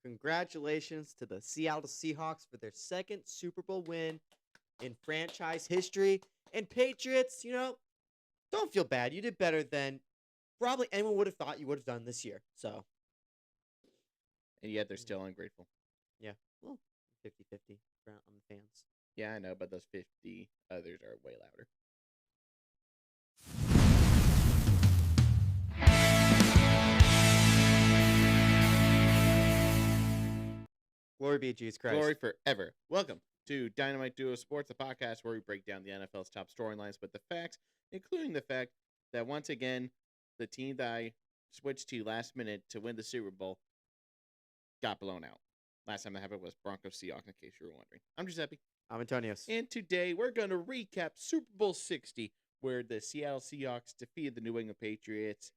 Congratulations to the Seattle Seahawks for their second Super Bowl win in franchise history. And Patriots, don't feel bad. You did better than probably anyone would have thought you would have done this year. So, And yet they're still ungrateful. yeah, well, 50-50 on the fans. Yeah, I know, but those 50 others are way louder. Glory be to Jesus Christ. Glory forever. Welcome to Dynamite Duo Sports, the podcast where we break down the NFL's top storylines with the facts, including the fact that once again, the team that I switched to last minute to win the Super Bowl got blown out. Last time that happened was Broncos Seahawks, in case you were wondering. I'm Giuseppe. I'm Antonios. And today we're going to recap Super Bowl 60, where the Seattle Seahawks defeated the New England Patriots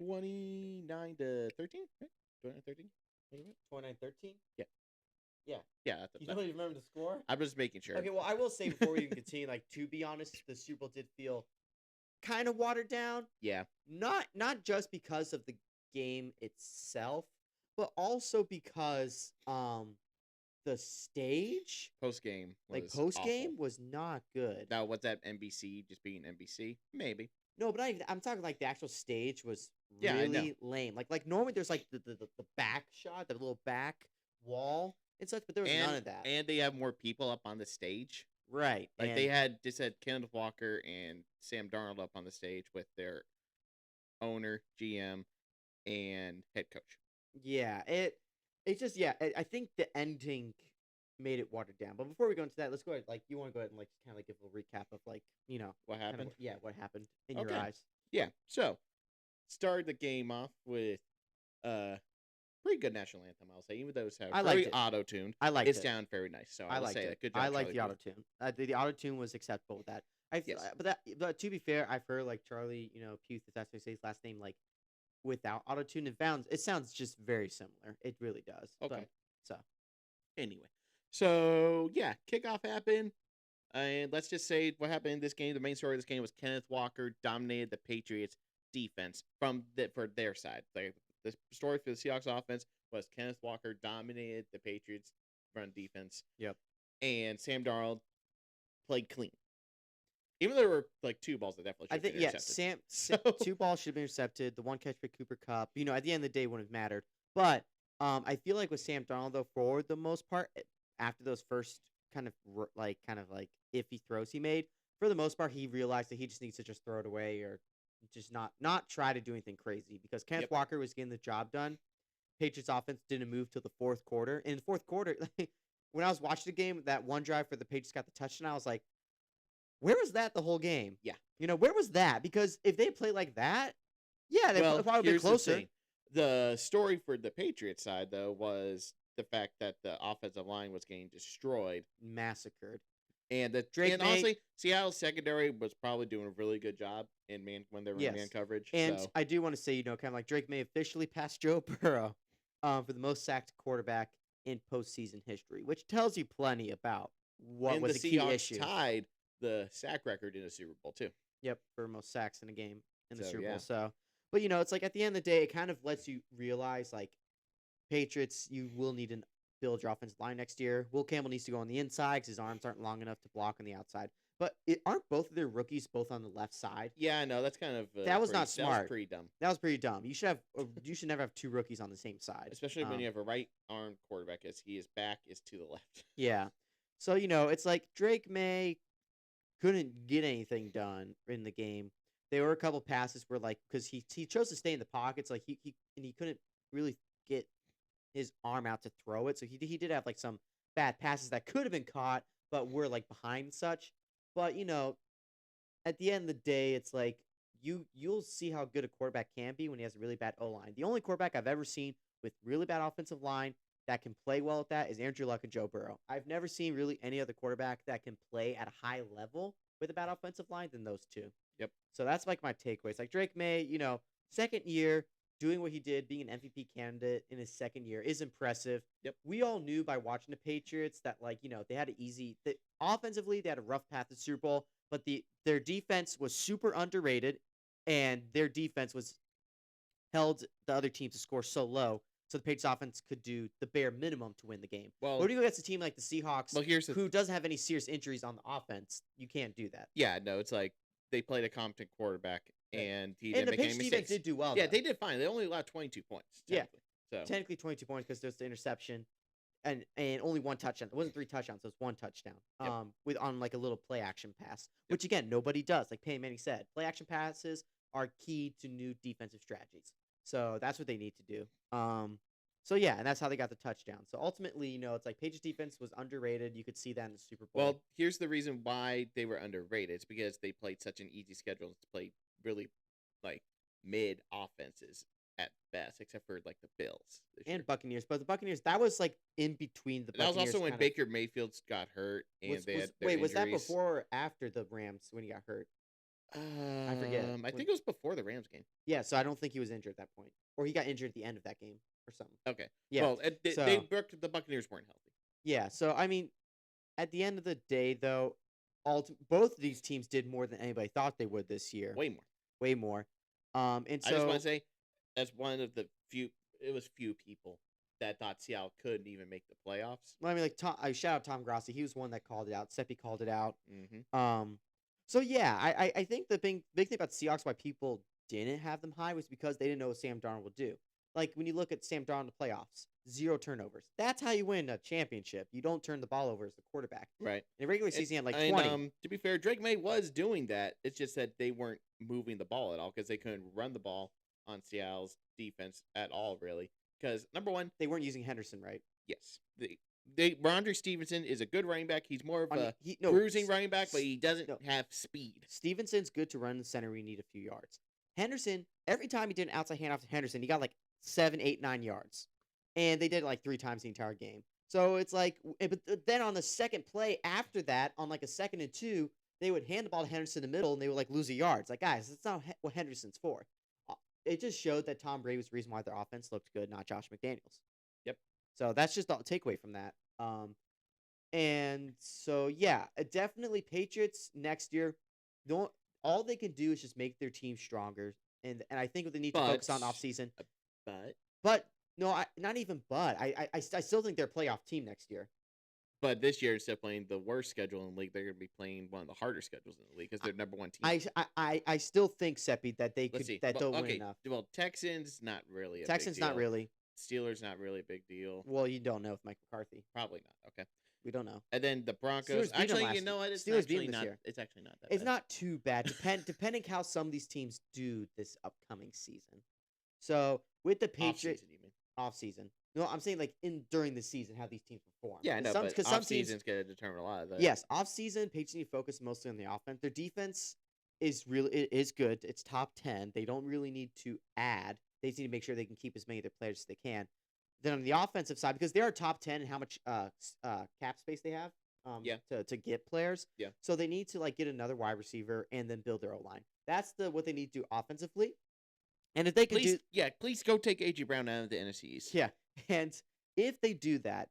29-13, right? 29-13? 29-13? Yeah. Yeah. Yeah. You don't even remember the score? I'm just making sure. Okay, well, I will say before we even continue, to be honest, the Super Bowl did feel kind of watered down. Yeah. Not just because of the game itself, but also because the stage Post-game was not good. Now, what's that, NBC just being NBC? Maybe. No, but I'm talking like the actual stage was Yeah, I really know. lame. Like normally there's like the back shot, the little back wall and such, but there was none of that. And they have more people up on the stage. Right. Like they had Kenneth Walker and Sam Darnold up on the stage with their owner, GM, and head coach. Yeah, it's just I think the ending made it watered down. But before we go into that, let's go ahead. Like, you want to go ahead and like kind of give a recap of like What happened? What happened in your eyes? Yeah. So started the game off with pretty good national anthem, I'll say, even though it's very auto-tuned. I liked it. It's down very nice, so I will say that. Good job. I like the auto-tune. The auto-tune was acceptable with that. But to be fair, I've heard like Charlie, Puth, if that's how you say his last name, like without auto-tune, it sounds just very similar. It really does. Okay. Anyway, so yeah, kickoff happened, and let's just say what happened in this game. The main story of this game was Kenneth Walker dominated the Patriots defense for their side. The story for the Seahawks offense was Kenneth Walker dominated the Patriots front defense. Yep. And Sam Darnold played clean. Even though there were like two balls that definitely should have been intercepted. Two balls should have been intercepted. The one catch by Cooper Kupp, at the end of the day wouldn't have mattered. But I feel like with Sam Darnold, though, for the most part, after those first kind of iffy throws he made, for the most part, he realized that he just needs to just throw it away or just not try to do anything crazy, because Kenneth Walker was getting the job done. Patriots offense didn't move till the fourth quarter. And in the fourth quarter, when I was watching the game, that one drive for the Patriots got the touchdown, I was like, where was that the whole game? Yeah. Where was that? Because if they play like that, they probably been closer. The story for the Patriots side, though, was the fact that the offensive line was getting destroyed. Massacred. And honestly, Seattle's secondary was probably doing a really good job when they were in man coverage. And I do want to say, kind of like Drake May officially passed Joe Burrow for the most sacked quarterback in postseason history, which tells you plenty about what was the key issue. The Seahawks tied the sack record in the Super Bowl too. Yep, for most sacks in a game in the Super Bowl. So, but it's like at the end of the day, it kind of lets you realize, like, Patriots, you will need to build your offensive line next year. Will Campbell needs to go on the inside because his arms aren't long enough to block on the outside. But aren't both of their rookies both on the left side? Yeah, I know. That's kind of that was not smart. That was pretty dumb. That was pretty dumb. You should never have two rookies on the same side, especially when you have a right-armed quarterback, as his back is to the left. Yeah, so it's like Drake May couldn't get anything done in the game. There were a couple passes where, like, because he chose to stay in the pockets, like he couldn't really get his arm out to throw it. So he did have like some bad passes that could have been caught, but were like behind and such. But at the end of the day, it's like you'll see how good a quarterback can be when he has a really bad O-line. The only quarterback I've ever seen with really bad offensive line that can play well at that is Andrew Luck and Joe Burrow. I've never seen really any other quarterback that can play at a high level with a bad offensive line than those two. Yep. So that's like my takeaways. Like Drake May, second year, doing what he did, being an MVP candidate in his second year is impressive. Yep. We all knew by watching the Patriots that, like, they had offensively, they had a rough path to Super Bowl, but their defense was super underrated, and their defense was held the other teams to score so low. so the Patriots offense could do the bare minimum to win the game. Well, But when you go against a team like the Seahawks, here's the who doesn't have any serious injuries on the offense, you can't do that. yeah, no, it's like they played a competent quarterback, Right. and he And didn't the make any Patriots defense mistakes. did do well. Yeah, though. they did fine. They only allowed 22 points. Yeah. So Technically 22 points because there's the interception, and only one touchdown. It wasn't 3 touchdowns. It was 1 touchdown. Yep. With on like a little play action pass, Yep. which again nobody does. Like Peyton Manning said, play action passes are key to new defensive strategies. So that's what they need to do. So yeah, and that's how they got the touchdown. So ultimately, it's like Patriots defense was underrated. You could see that in the Super Bowl. well, here's the reason why they were underrated. It's because they played such an easy schedule to play really like mid offenses at best, except for like the Bills this year. and Buccaneers, but the Buccaneers that was like in between the. That was Buccaneers also when kinda- Baker Mayfield got hurt and was, they was- had their wait, was that injuries. before or after the Rams when he got hurt? I forget. I think it was before the Rams game. Yeah, so I don't think he was injured at that point, or he got injured at the end of that game or something. Okay. Yeah, Well, they so- the Buccaneers weren't healthy. yeah. So I mean, at the end of the day, though, both of these teams did more than anybody thought they would this year. Way more. Way more. And I just so want to say, as one of the few people that thought Seattle couldn't even make the playoffs. well, I mean, like I shout out Tom Grossi. He was one that called it out. Seppi called it out. Mm-hmm. So yeah, I think the big thing about Seahawks why people didn't have them high was because they didn't know what Sam Darnold would do. Like when you look at Sam Darnold in the playoffs, 0 turnovers. That's how you win a championship. You don't turn the ball over as the quarterback. Right. In the regular season, he had like And, 20. to be fair, Drake May was doing that. It's just that they weren't moving the ball at all because they couldn't run the ball on Seattle's defense at all, really. Because number one, They weren't using Henderson right. yes, Rondre Stevenson is a good running back. He's more of I mean, a bruising running back, but he doesn't no. have speed. Stevenson's good to run in the center. We need a few yards. Henderson, every time he did an outside handoff to Henderson, he got like 7, 8, 9 yards. And they did it like 3 times the entire game. So it's like, but then on the second play after that, on like a 2nd and 2, they would hand the ball to Henderson in the middle and they would like lose a yard. It's like, guys, that's not what Henderson's for. It just showed that Tom Brady was the reason why their offense looked good, not Josh McDaniels. Yep. So that's just the takeaway from that. And so, yeah, definitely Patriots next year. All they can do is just make their team stronger. And I think what they need to focus on offseason. But no, not even but. I still think they're a playoff team next year. But this year, instead of playing the worst schedule in the league, they're going to be playing one of the harder schedules in the league because they're number one team. I still think, Seppi, that they Let's could see. that Well, they'll okay. win enough. Well, Texans not really. Texans big deal. not really. Steelers not really a big deal. Well, you don't know with Mike McCarthy. Probably not. Okay. We don't know. And then the Broncos. Steelers beat 'em Actually, last you know what? It's Steelers beat 'em actually this not. year. It's actually not that. It's bad. not too bad, depending how some of these teams do this upcoming season. So with the Patriots Off-season, you mean? off season, no, I'm saying like during the season how these teams perform. Yeah, I know. But because some teams, off-season's going to determine a lot of that. yes, off season Patriots need to focus mostly on the offense. Their defense is good. It's top 10. They don't really need to add. They just need to make sure they can keep as many of their players as they can. Then on the offensive side, because they are top 10 in how much cap space they have. Yeah. To get players. Yeah. So they need to like get another wide receiver and then build their O line. That's what they need to do offensively. And if they can please go take AJ Brown out of the NFC East. yeah, and if they do that,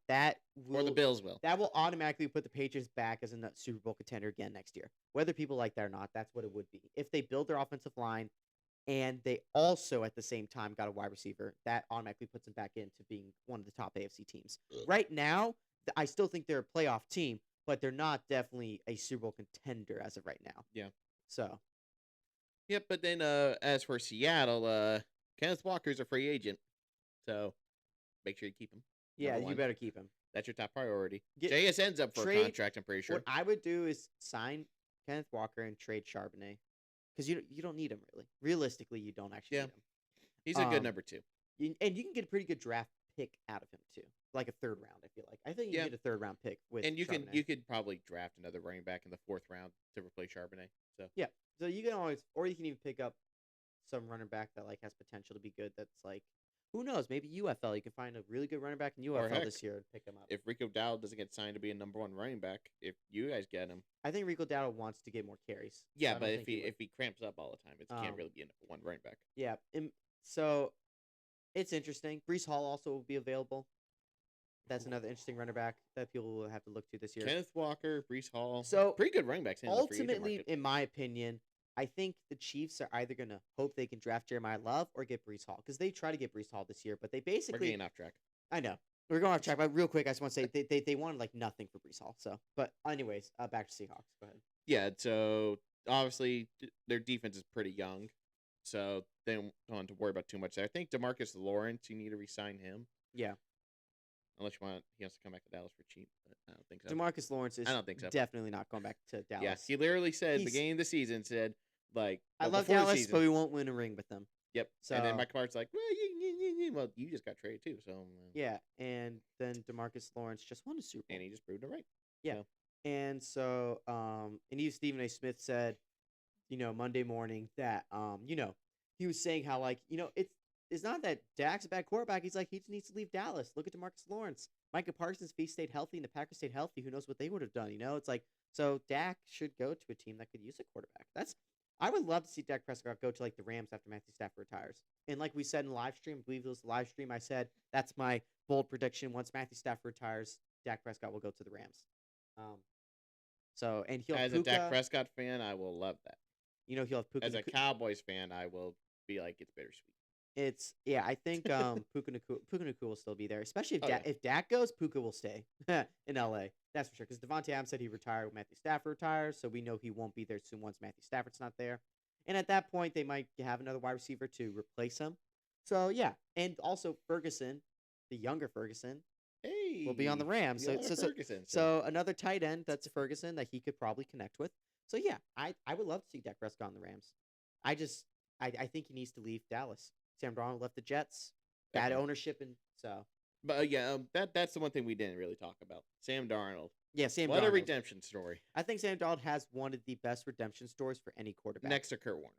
Or the Bills will. that will automatically put the Patriots back as a Super Bowl contender again next year. Whether people like that or not, that's what it would be. If they build their offensive line and they also at the same time got a wide receiver, that automatically puts them back into being one of the top AFC teams. Right now, I still think they're a playoff team, but they're not definitely a Super Bowl contender as of right now. Yeah. So, Yep, but then as for Seattle, Kenneth Walker's a free agent. So make sure you keep him. yeah, Number you one. better keep him. That's your top priority. Get- JSN's up for a trade- contract, I'm pretty sure. What I would do is sign Kenneth Walker and trade Charbonnet. Because you don't need him, really. Realistically, you don't actually Yeah. need him. He's a good um, number 2. And you can get a pretty good draft pick out of him, too. Like a 3rd round, I feel like. I think you Yeah. can get a 3rd round pick with And you Charbonnet. could probably draft another running back in the 4th round to replace Charbonnet. So Yeah. So you can always, or you can even pick up some running back that like has potential to be good. That's like, who knows? Maybe UFL. You can find a really good running back in UFL heck, this year and pick him up. if Rico Dowdle doesn't get signed to be a number 1 running back, if you guys get him, I think Rico Dowdle wants to get more carries. So yeah, I don't but think would. if he cramps up all the time, it can't Um, really be a number 1 running back. Yeah. So it's interesting. Brees Hall also will be available. That's another interesting running back that people will have to look to this year. Kenneth Walker, Brees Hall, So, pretty good running backs in the free agent Ultimately, market. in my opinion, I think the Chiefs are either going to hope they can draft Jeremiah Love or get Breece Hall because they try to get Breece Hall this year, but they We're basically. getting off track. I know. We're going off track, but real quick, I just want to say they wanted like nothing for Breece Hall. So, but anyways, back to Seahawks. Go ahead. Yeah, so obviously their defense is pretty young, so they don't have to worry about too much there. I think DeMarcus Lawrence, you need to re-sign him. Yeah. Unless he wants to come back to Dallas for cheap, but I don't think so. DeMarcus Lawrence is I don't think so. definitely not going back to Dallas. Yeah, he literally said at the beginning of the season, said, like, I well, love before the Dallas, season- but we won't win a ring with them. Yep. So, and then Mike Mart's like, well, you just got traded too, so. Yeah, and then DeMarcus Lawrence just won a Super Bowl. And he just proved it right. Yeah. So. And so, and even Stephen A. Smith said, Monday morning that, he was saying how, like, it's not that Dak's a bad quarterback. He's like, he just needs to leave Dallas. Look at DeMarcus Lawrence. Micah Parsons, if he stayed healthy and the Packers stayed healthy, who knows what they would have done, It's like, so Dak should go to a team that could use a quarterback. I would love to see Dak Prescott go to, like, the Rams after Matthew Stafford retires. And like we said in the live stream, I believe it was the live stream, I said, that's my bold prediction. Once Matthew Stafford retires, Dak Prescott will go to the Rams. And he'll as have Puka, a Dak Prescott fan, I will love that. He'll have Puka. As a Cowboys fan, I will be like, it's bittersweet. I think Puka Nacua will still be there, especially if Dak goes, Puka will stay in LA. That's for sure. Because Devontae Adams said he retired when Matthew Stafford retires, so we know he won't be there soon once Matthew Stafford's not there. And at that point, they might have another wide receiver to replace him. So yeah, and also Ferguson, the younger Ferguson, will be on the Rams. So another tight end that's Ferguson that he could probably connect with. So yeah, I would love to see Dak Prescott on the Rams. I think he needs to leave Dallas. Sam Darnold left the Jets, bad ownership, and so. But that's the one thing we didn't really talk about. Sam Darnold. Yeah, Sam Darnold. What a redemption story. I think Sam Darnold has one of the best redemption stories for any quarterback. Next to Kurt Warner.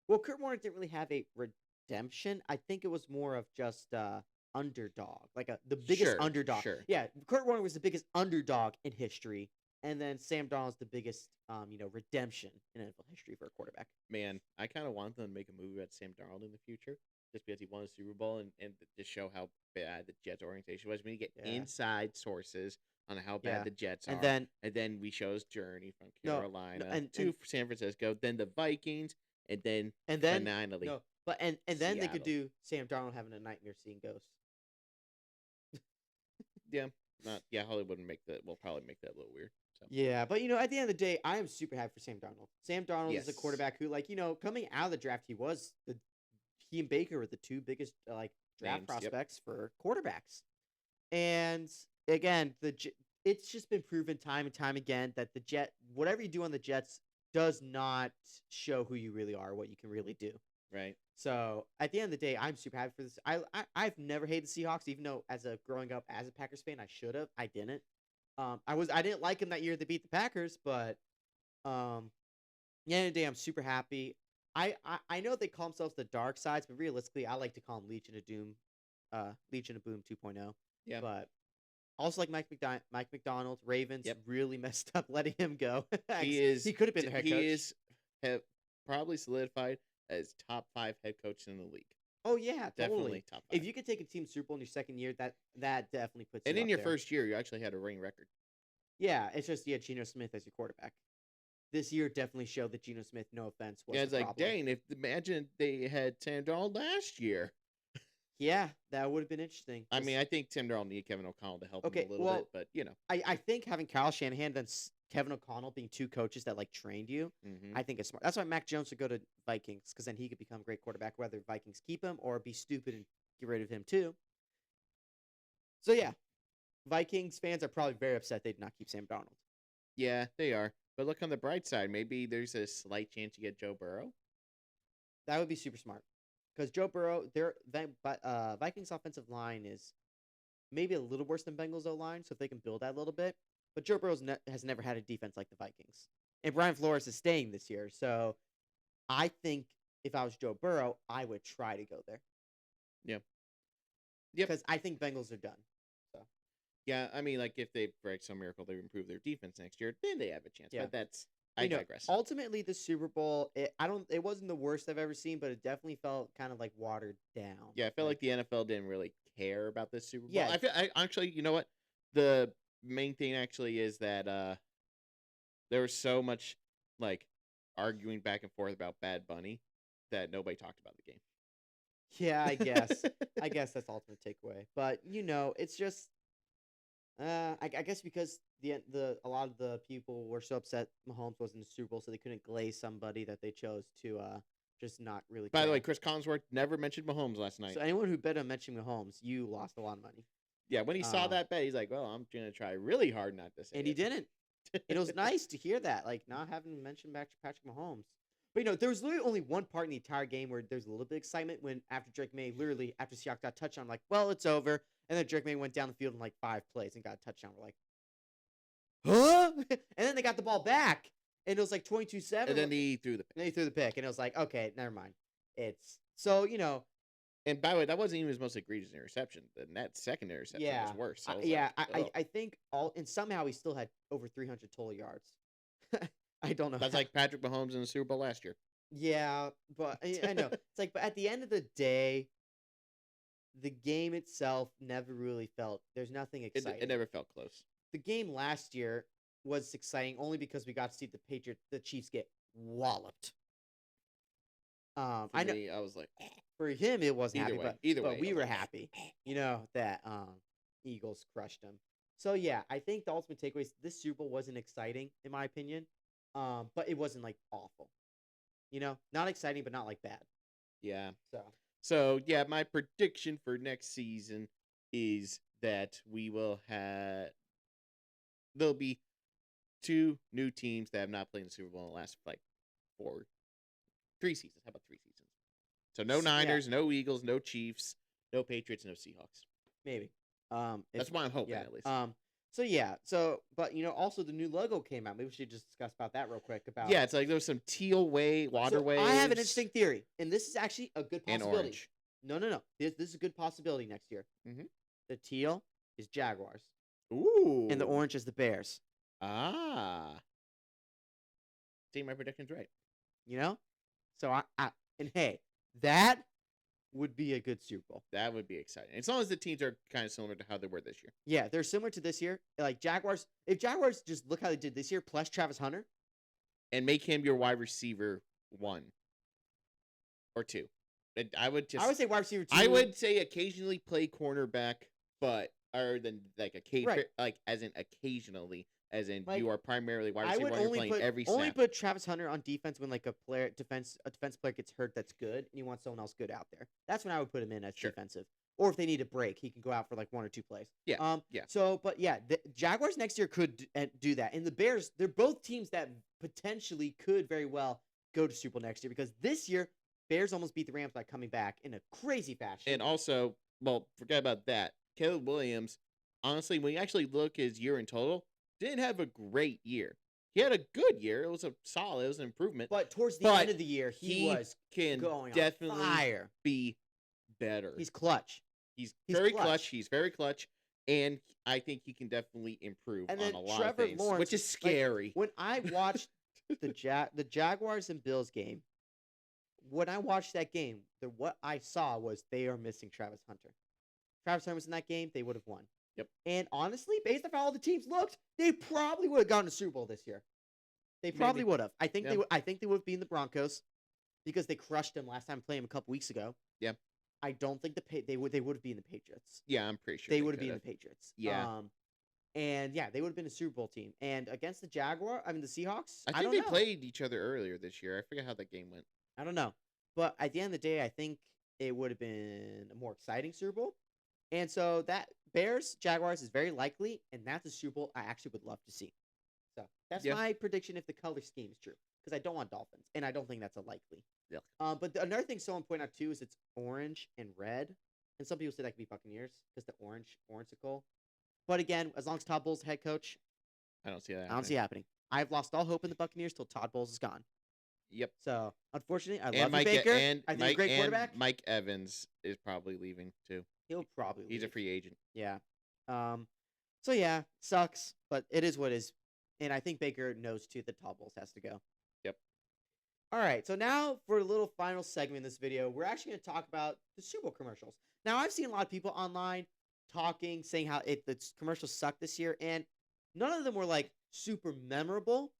Well, Kurt Warner didn't really have a redemption. I think it was more of just underdog, like the biggest underdog. Sure. Yeah, Kurt Warner was the biggest underdog in history, and then Sam Darnold's the biggest, redemption in NFL history for a quarterback. Man, I kind of want them to make a movie about Sam Darnold in the future, just because he won a Super Bowl and to show how bad the Jets organization was. When you get inside sources on how bad the Jets are, and then we show his journey from Carolina to San Francisco, then the Vikings, and then finally. No, but and then Seattle. They could do Sam Darnold having a nightmare seeing ghosts. Hollywood will probably make that a little weird. So. Yeah, but at the end of the day, I am super happy for Sam Darnold. Sam Darnold is a quarterback who, coming out of the draft, he and Baker were the two biggest draft prospects for quarterbacks. And again, it's just been proven time and time again that whatever you do on the Jets does not show who you really are, what you can really do. Right. So at the end of the day, I'm super happy for this. I've never hated the Seahawks, even though growing up as a Packers fan, I should have. I didn't. I didn't like them that year they beat the Packers, but the end of the day, I'm super happy. I know they call themselves the dark sides, but realistically, I like to call them Legion of Boom 2.0. Yeah. But also like Mike McDonald, Ravens really messed up letting him go. He could have been the head coach. He is probably solidified as top 5 head coach in the league. Oh yeah, definitely top 5. If you could take a team Super Bowl in your second year, that definitely puts. And you in your there. first year, you actually had a ring record. Yeah, it's just Geno Smith as your quarterback. This year definitely showed that Geno Smith, no offense, was it's like, dang, imagine they had Sam Darnold last year. Yeah, that would have been interesting. I mean, I think Sam Darnold needed Kevin O'Connell to help him a little bit, but I think having Kyle Shanahan and Kevin O'Connell being two coaches that trained you, I think it's smart. That's why Mac Jones should go to Vikings, because then he could become a great quarterback, whether Vikings keep him or be stupid and get rid of him too. So yeah, Vikings fans are probably very upset they did not keep Sam Darnold. Yeah, they are. But look on the bright side. Maybe there's a slight chance you get Joe Burrow. That would be super smart. Because Joe Burrow, Vikings offensive line is maybe a little worse than Bengals O-line, so if they can build that a little bit. But Joe Burrow has never had a defense like the Vikings. And Brian Flores is staying this year, so I think if I was Joe Burrow, I would try to go there. Yeah. Because I think Bengals are done. So. Yeah, I mean, if they break some miracle, they improve their defense next year, then they have a chance. Yeah. But I digress. Ultimately, the Super Bowl, it wasn't the worst I've ever seen, but it definitely felt kind of watered down. Yeah, I felt like the NFL didn't really care about this Super Bowl. Yeah. I actually, you know what? The main thing actually is that there was so much arguing back and forth about Bad Bunny that nobody talked about the game. Yeah, I guess. I guess that's the ultimate takeaway. But it's just, I guess because a lot of the people were so upset Mahomes wasn't in the Super Bowl, so they couldn't glaze somebody that they chose to just not really. By the way, care. Chris Collinsworth never mentioned Mahomes last night. So anyone who bet on mentioning Mahomes, you lost a lot of money. Yeah, when he saw that bet, he's like, "Well, I'm gonna try really hard not to say." And he didn't. It was nice to hear that, like not having mentioned back to Patrick Mahomes. But there was literally only one part in the entire game where there's a little bit of excitement when after Drake May, literally after Seahawks got a touchdown, I'm like, well, it's over. And then Drake May went down the field in like 5 plays and got a touchdown. We're like, huh? And then they got the ball back, and it was like 22-7. And then he threw the pick. And then he threw the pick, and it was like, okay, never mind. It's so And by the way, that wasn't even his most egregious interception. That second interception was worse. So I think and somehow he still had over 300 total yards. I don't know. That's like Patrick Mahomes in the Super Bowl last year. Yeah, but I know. It's like, but at the end of the day, the game itself never really felt. There's nothing exciting. It never felt close. The game last year was exciting only because we got to see the Chiefs get walloped. I know. I was like, for him it wasn't happy, but we were like, happy. That Eagles crushed them. So yeah, I think the ultimate takeaway is this Super Bowl wasn't exciting in my opinion. But it wasn't like awful. Not exciting, but not like bad. Yeah. So yeah, my prediction for next season is that there'll be 2 new teams that have not played in the Super Bowl in the last 3 seasons. How about 3 seasons? So no Niners, no Eagles, no Chiefs, no Patriots, no Seahawks. Maybe. That's why I'm hoping at least. But also the new logo came out. Maybe we should just discuss about that real quick. It's like there was some teal waterways. I have an interesting theory, and this is actually a good possibility. And orange. No. This is a good possibility next year. Mm-hmm. The teal is Jaguars. Ooh. And the orange is the Bears. Ah. See, my prediction's right. So and hey, that would be a good Super Bowl. That would be exciting. As long as the teams are kind of similar to how they were this year. Yeah, they're similar to this year. Like Jaguars, if Jaguars just look how they did this year, plus Travis Hunter. And make him your wide receiver 1 or 2. I would say wide receiver 2. I would say occasionally play cornerback, but other than like as in occasionally, as in you are primarily wide receiver when you're playing every snap. Only put Travis Hunter on defense when like a defense player gets hurt that's good and you want someone else good out there. That's when I would put him in as defensive. Or if they need a break, he can go out for like 1 or 2 plays. Yeah. So, but yeah, the Jaguars next year could do that, and the Bears, they're both teams that potentially could very well go to Super Bowl next year because this year Bears almost beat the Rams by coming back in a crazy fashion. And also, forget about that. Caleb Williams, honestly, when you actually look his year in total, didn't have a great year. He had a good year. It was an improvement. But towards the end of the year, he was going definitely on fire. Be better. He's clutch. He's very clutch. He's very clutch. And I think he can definitely improve on a lot of things, Lawrence, which is scary. When I watched the Jaguars and Bills game, when I watched that game, what I saw was they are missing Travis Hunter. Travis Hunter was in that game, they would have won. Yep. And honestly, based on how all the teams looked, they probably would have gone to Super Bowl this year. They probably would have. I think they would have beaten the Broncos because they crushed them last time playing them a couple weeks ago. Yeah. I don't think they would have beaten the Patriots. Yeah, I'm pretty sure they would have beaten the Patriots. Yeah. And yeah, they would have been a Super Bowl team. And against the the Seahawks, I think they played each other earlier this year. I forget how that game went. I don't know. But at the end of the day, I think it would have been a more exciting Super Bowl. And so that Bears-Jaguars is very likely, and that's a Super Bowl I actually would love to see. So that's my prediction if the color scheme is true. Because I don't want Dolphins, and I don't think that's a likely. Yeah. But another thing someone pointed out, too, is it's orange and red. And some people say that could be Buccaneers because the orange-ical. But again, as long as Todd Bowles is head coach, I don't see that. I don't see it happening. I've lost all hope in the Buccaneers till Todd Bowles is gone. Yep. So, unfortunately, I love Baker. I think he's a great quarterback. Mike Evans is probably leaving, too. He'll probably leave. He's a free agent. Yeah. So, yeah, sucks, but it is what it is. And I think Baker knows, too, that Todd Bowles has to go. Yep. All right, so now for a little final segment in this video, we're actually going to talk about the Super Bowl commercials. Now, I've seen a lot of people online talking, saying how the commercials suck this year, and none of them were, like, super memorable,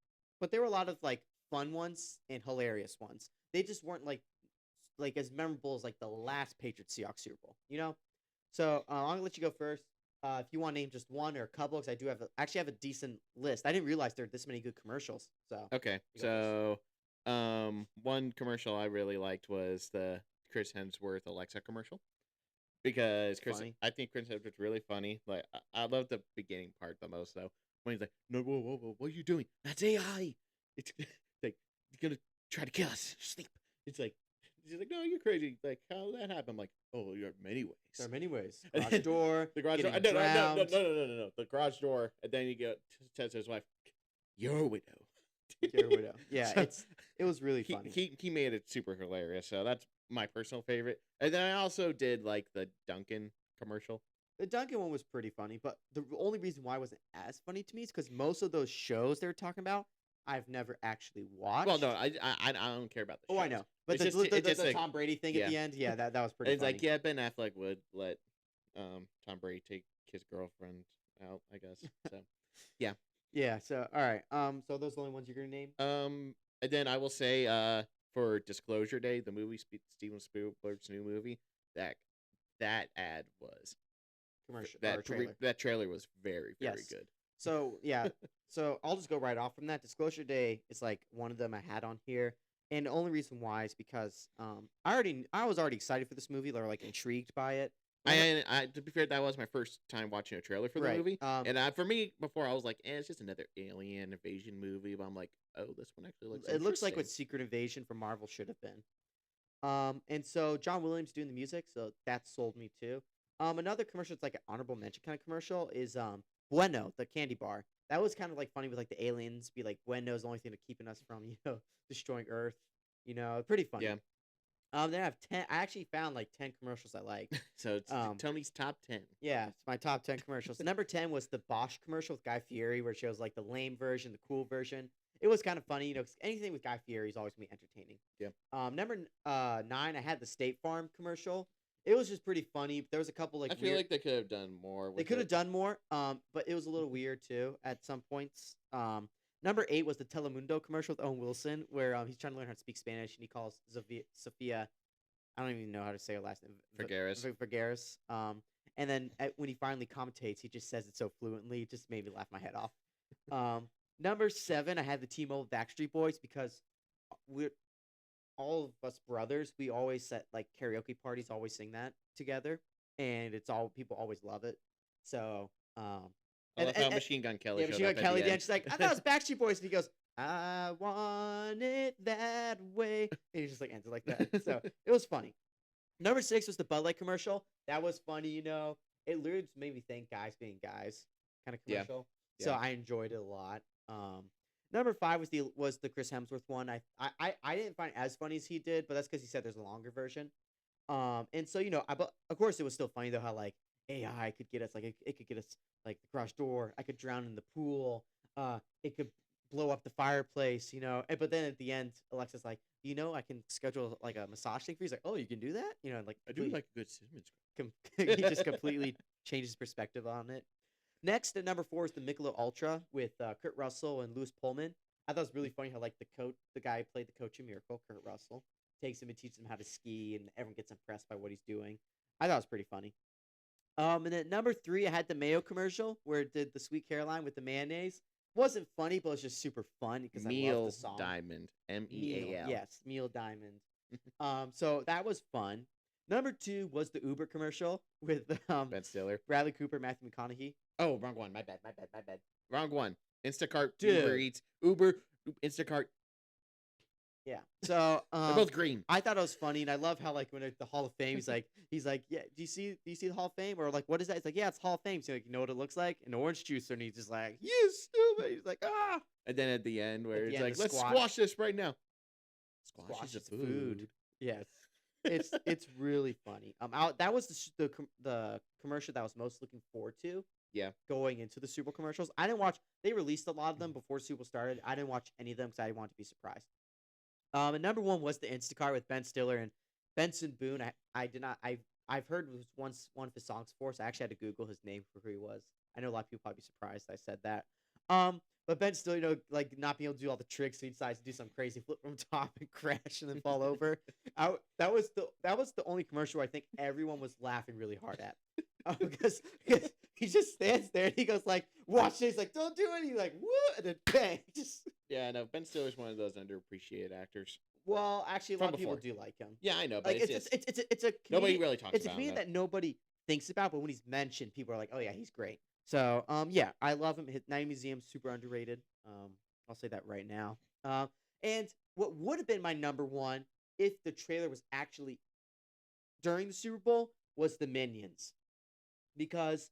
but there were a lot of, like, fun ones and hilarious ones. They just weren't like as memorable as like the last Patriots Seahawks Super Bowl. So I'm gonna let you go first. If you want to name just one or a couple, because I do actually have a decent list. I didn't realize there are this many good commercials. So Okay, you go so one commercial I really liked was the Chris Hemsworth Alexa commercial because Funny. I think Chris Hemsworth's really funny. Like I love the beginning part the most though when he's like, "No, whoa, whoa, whoa, what are you doing? That's AI. It's like it's gonna try to kill us. Sleep." It's like she's like, "No, you're crazy. Like how did that happen?" I'm like, "Oh, you're many ways." There are many ways. Garage door. The garage door. Getting drowned. No. The garage door, and then you get says to his wife, "You're a widow." Your widow. Yeah, So, it was really funny. He made it super hilarious. So that's my personal favorite. And then I also did like the Duncan commercial. The Duncan one was pretty funny, but the only reason why it wasn't as funny to me is because most of those shows they were talking about, I've never actually watched. Well, no, I don't care about the shows. Oh, I know, but It's the, just- it's just the like- Tom Brady thing yeah. at the end, yeah, that was pretty. It's funny. like, yeah, Ben Affleck would let Tom Brady take his girlfriend out, I guess. So Yeah. So all right. So those are the only ones you're gonna name. and then I will say for Disclosure Day, the movie Steven Spielberg's new movie, that ad was Commercial or trailer. that trailer was very Yes. good. So yeah. So I'll just go right off from that. Disclosure Day is like one of them I had on here, and the only reason why is because I was already excited for this movie, or like intrigued by it. I to be fair, that was my first time watching a trailer for the Right. movie, and for me before I was like, it's just another alien invasion movie. But I'm like, oh, this one actually looks. It looks like what interesting. Secret Invasion from Marvel should have been. And so John Williams doing the music, so that sold me too. Another commercial, it's like an honorable mention kind of commercial, is Bueno, the candy bar. That was kind of like funny with like the aliens be like Bueno's the only thing to keeping us from destroying Earth. Pretty funny. Yeah. Then I have 10. I actually found like 10 commercials I like. So it's Tony's top 10. Yeah, it's my top 10 commercials. Number 10 was the Bosch commercial with Guy Fieri, where it shows like the lame version, the cool version. It was kind of funny, 'cause anything with Guy Fieri is always gonna be entertaining. Yeah. Number 9, I had the State Farm commercial. It was just pretty funny. There was a couple like I feel weird, like they could have done more. they could have done more. But it was a little weird too at some points. Number 8 was the Telemundo commercial with Owen Wilson, where he's trying to learn how to speak Spanish, and he calls Sophia. I don't even know how to say her last name. Figueres. Figueres. And then when he finally commentates, he just says it so fluently. It just made me laugh my head off. Number 7, I had the T-Mobile Backstreet Boys because we're all of us brothers. We always set like karaoke parties, always sing that together, and people always love it. So, I love how Machine Gun Kelly. yeah, showed Machine up Gun at Kelly. the Then end. she's like, I thought it was Backstreet Boys, and he goes, I want it that way, and he just like ends it like that. So it was funny. Number 6 was the Bud Light commercial. That was funny, It literally just made me think guys being guys kind of Yeah. commercial. So Yeah. I enjoyed it a lot. Number 5 was the Chris Hemsworth one. I didn't find it as funny as he did, but that's because he said there's a longer version. And so but of course it was still funny though how like AI could get us like it could get us like the garage door. I could drown in the pool. It could blow up the fireplace. But then at the end, Alexa's like, I can schedule like a massage thing for you. He's like, oh, you can do that. Like I do like a good cinnamon scrub. he just completely changed his perspective on it. Next at number 4 is the Michelob Ultra with Kurt Russell and Louis Pullman. I thought it was really funny how like the guy who played the coach in Miracle, Kurt Russell, takes him and teaches him how to ski, and everyone gets impressed by what he's doing. I thought it was pretty funny. And then number 3, I had the Mayo commercial where it did the Sweet Caroline with the mayonnaise. Wasn't funny, but it was just super fun because I love Meal the song. Diamond. Meal, MEAL. yes, Meal Diamond. So that was fun. Number 2 was the Uber commercial with Ben Stiller. Bradley Cooper, Matthew McConaughey. Oh, wrong one. My bad. Wrong one. Instacart, Dude. Uber Eats, Uber, Instacart. Yeah. So They're both green. I thought it was funny, and I love how like when at the Hall of Fame, he's like, yeah, do you see the Hall of Fame, or like what is that? He's like, yeah, it's Hall of Fame. So like, you know what it looks like? An orange juicer, and he's just like, you stupid. He's like, ah. And then at the end, where At the it's end, like, the let's squash. squash this right now. Squash is is food. Yes. It's really funny. That was the commercial that I was most looking forward to. Yeah. Going into the Super Bowl commercials, I didn't watch. They released a lot of them before Super Bowl started. I didn't watch any of them because I wanted to be surprised. And number 1 was the Instacart with Ben Stiller and Benson Boone. I did not. I've heard it was one of his songs for, so I actually had to Google his name for who he was. I know a lot of people probably be surprised I said that. But Ben still, like not being able to do all the tricks, so he decides to do some crazy flip from top and crash and then fall over. That was the only commercial where I think everyone was laughing really hard at. Because he just stands there and he goes like, "Watch this!" Like, "Don't do it!" He's like, "What?" And then bang. Just Yeah, no, Ben Stiller's one of those underappreciated actors. well, actually, a From lot of people before. do like him. Yeah, I know, but Like it's a nobody comedian, really talks it's a about him. comedian Though. that nobody thinks about, but when he's mentioned, people are like, "Oh yeah, he's great." So yeah, I love him. His Night Museum super underrated. I'll say that right now. And what would have been my number one if the trailer was actually during the Super Bowl was the Minions, because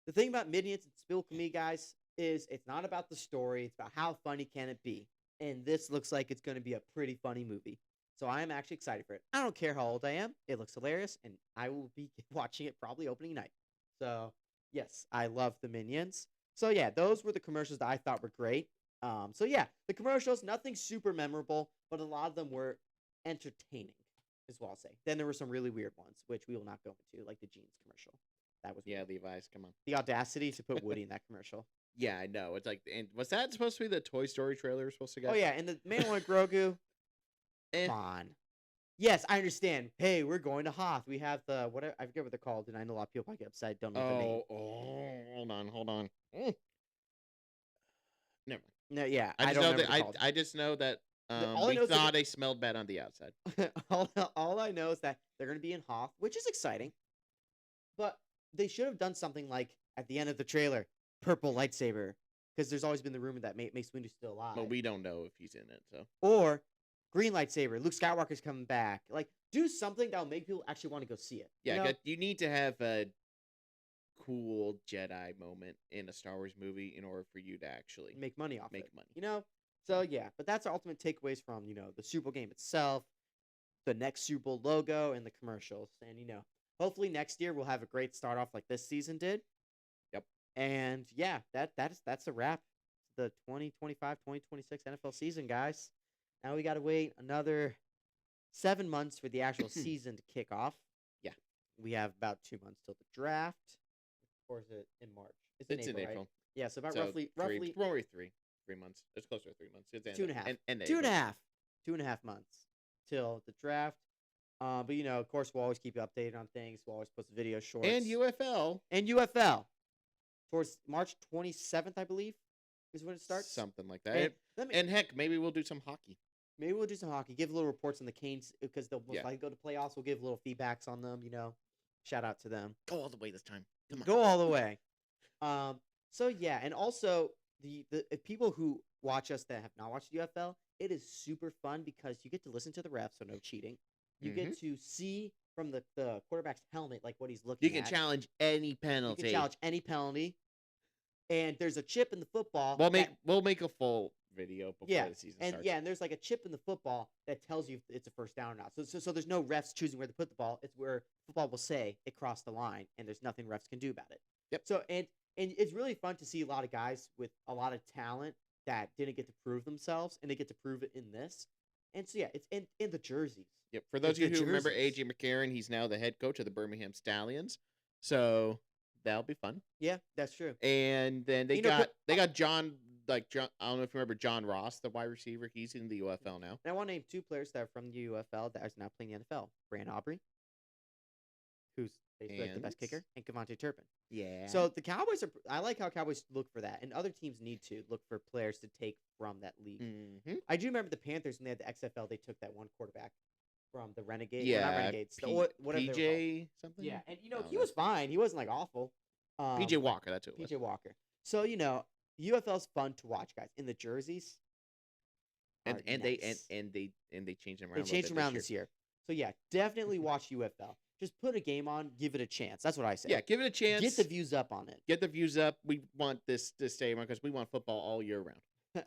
the thing about Minions and Spill Me, guys, is it's not about the story. It's about how funny can it be. And this looks like it's going to be a pretty funny movie. So I am actually excited for it. I don't care how old I am. It looks hilarious, and I will be watching it probably opening night. So, yes, I love the Minions. So, yeah, those were the commercials that I thought were great. So, yeah, the commercials, nothing super memorable, but a lot of them were entertaining, is what I'll say. Then there were some really weird ones, which we will not go into, like the jeans commercial. That was Yeah, weird. Levi's, come on. The audacity to put Woody in that commercial. Yeah, I know. It's like, and was that supposed to be the Toy Story trailer we're supposed to get? Oh, yeah, and the Mandalorian Grogu. Eh. Come on. Yes, I understand. Hey, we're going to Hoth. We have the whatever I forget what they're called, and I know a lot of people might get upset. Don't know the name. Hold on. Never mind. No, yeah, I I just don't know remember that what they're called. I just know that all I we know is that thought they smelled bad on the outside. all I know is that they're going to be in Hoth, which is exciting. But they should have done something like at the end of the trailer, purple lightsaber, because there's always been the rumor that Mace Windu's still alive. But we don't know if he's in it, so. Or green lightsaber, Luke Skywalker's coming back. Like, do something that'll make people actually want to go see it. Yeah, you need to have a cool Jedi moment in a Star Wars movie in order for you to actually make money off make it. money. So yeah, but that's our ultimate takeaways from the Super Bowl game itself, the next Super Bowl logo, and the commercials. And hopefully next year we'll have a great start off like this season did. Yep. And yeah, that's a wrap. The 2025-2026 NFL season, guys. Now we got to wait another 7 months for the actual season to kick off. Yeah. We have about 2 months till the draft. Or is it in March? It's in April. Right? Yeah, so about So roughly 3 months. It's closer to 3 months. It's 2.5. End of 2.5. 2.5 months till the draft. But of course, we'll always keep you updated on things. We'll always post video shorts. And UFL. Towards March 27th, I believe, is when it starts. Something like that. And heck, maybe we'll do some hockey. Maybe we'll do some hockey. Give little reports on the Canes because they'll most likely go to playoffs. We'll give little feedbacks on them. Shout out to them. Go all the way this time. Come on. Go all the way. So yeah, and also the people who watch us that have not watched UFL, it is super fun because you get to listen to the refs, so no cheating. You get to see from the quarterback's helmet like what he's looking at. You can challenge any penalty. And there's a chip in the football. We'll make a full video before the season starts. Yeah, and there's like a chip in the football that tells you if it's a first down or not. So there's no refs choosing where to put the ball. It's where football will say it crossed the line, and there's nothing refs can do about it. Yep. So and it's really fun to see a lot of guys with a lot of talent that didn't get to prove themselves, and they get to prove it in this. And so yeah, it's in the jerseys. Yep. For those of you who remember AJ McCarron, he's now the head coach of the Birmingham Stallions. So that'll be fun. Yeah, that's true. And then they got John. I don't know if you remember John Ross, the wide receiver. He's in the UFL now. And I want to name 2 players that are from the UFL that is now playing the NFL. Brandon Aubrey, who's basically like the best kicker, and Kevontae Turpin. Yeah. So the Cowboys I like how Cowboys look for that, and other teams need to look for players to take from that league. Mm-hmm. I do remember the Panthers when they had the XFL. They took that one quarterback from the Renegades. Yeah, not Renegades. Whatever PJ something. Yeah, and he was fine. He wasn't like awful. PJ Walker. That's who it was. PJ Walker. So UFL's fun to watch, guys. In the jerseys. And they changed them around. They changed them around this year. So yeah, definitely watch UFL. Just put a game on, give it a chance. That's what I say. Yeah, give it a chance. Get the views up on it. Get the views up. We want this to stay around because we want football all year round.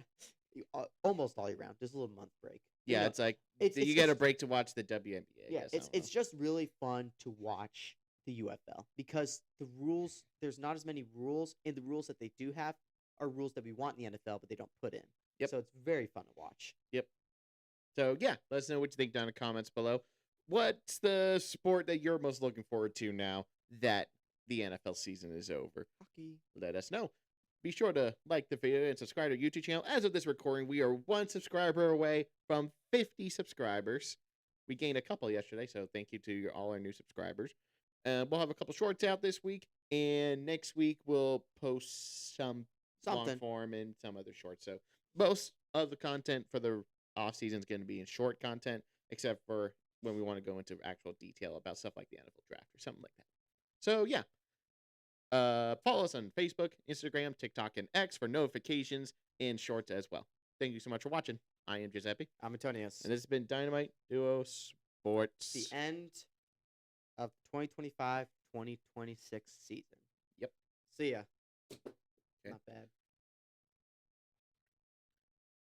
Almost all year round. Just a little month break. Yeah, it's like you get a break to watch the WNBA. Yeah, it's just really fun to watch the UFL because the rules. There's not as many rules, and the rules that they do have are rules that we want in the NFL, but they don't put in. Yep. So it's very fun to watch. Yep. So yeah, let us know what you think down in the comments below. What's the sport that you're most looking forward to now that the NFL season is over? Hockey. Let us know. be sure to like the video and subscribe to our YouTube channel. As of this recording, we are 1 subscriber away from 50 subscribers. We gained a couple yesterday, so thank you to all our new subscribers. We'll have a couple shorts out this week, and next week we'll post some long form and some other shorts. So most of the content for the off season is going to be in short content, except for when we want to go into actual detail about stuff like the NFL draft or something like that. So yeah, follow us on Facebook, Instagram, TikTok, and X for notifications and shorts as well. Thank you so much for watching. I am Giuseppe. I'm Antonius. And this has been Dynamite Duo Sports. The end of 2025-2026 season. Yep. See ya. Okay. Not bad.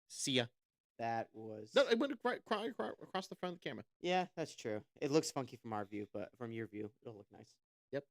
See ya. That was... No, it went across the front of the camera. Yeah, that's true. It looks funky from our view, but from your view, it'll look nice. Yep.